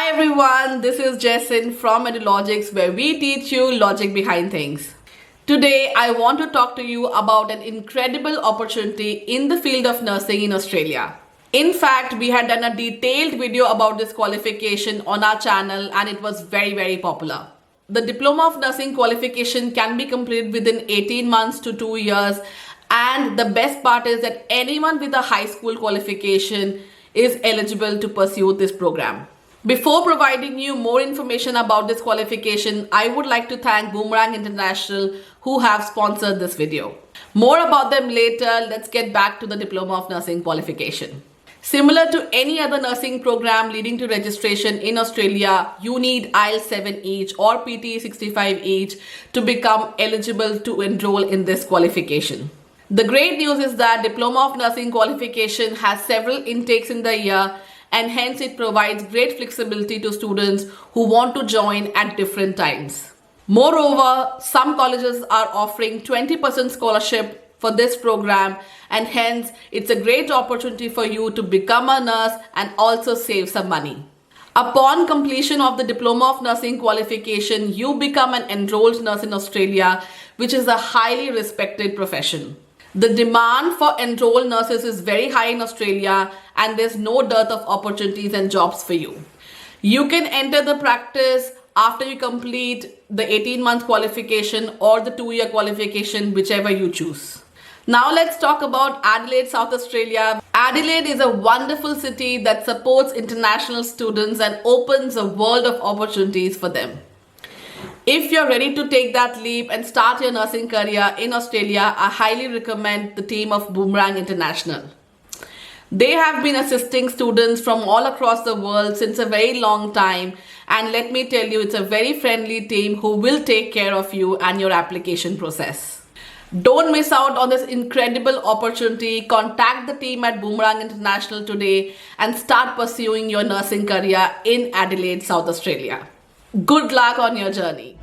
Hi everyone, this is Jesin from Edulogics, where we teach you logic behind things. Today I want to talk to you about an incredible opportunity in the field of nursing in Australia. In fact, we had done a detailed video about this qualification on our channel and it was very popular. The Diploma of Nursing qualification can be completed within 18 months to 2 years, and the best part is that anyone with a high school qualification is eligible to pursue this program. Before providing you more information about this qualification, I would like to thank Boomerang International who have sponsored this video. More about them later. Let's get back to the Diploma of Nursing qualification. Similar to any other nursing program leading to registration in Australia, you need IELTS 7 each or PT 65 each to become eligible to enroll in this qualification. The great news is that Diploma of Nursing qualification has several intakes in the year, and hence it provides great flexibility to students who want to join at different times. Moreover, some colleges are offering 20% scholarship for this program, and hence it's a great opportunity for you to become a nurse and also save some money. Upon completion of the Diploma of Nursing qualification, you become an enrolled nurse in Australia, which is a highly respected profession. The demand for enrolled nurses is very high in Australia, and there's no dearth of opportunities and jobs for you. You can enter the practice after you complete the 18-month qualification or the 2-year qualification, whichever you choose. Now let's talk about Adelaide, South Australia. Adelaide is a wonderful city that supports international students and opens a world of opportunities for them. If you're ready to take that leap and start your nursing career in Australia, I highly recommend the team of Boomerang International. They have been assisting students from all across the world since a very long time, and let me tell you, it's a very friendly team who will take care of you and your application process. Don't miss out on this incredible opportunity. Contact the team at Boomerang International today and start pursuing your nursing career in Adelaide, South Australia. Good luck on your journey.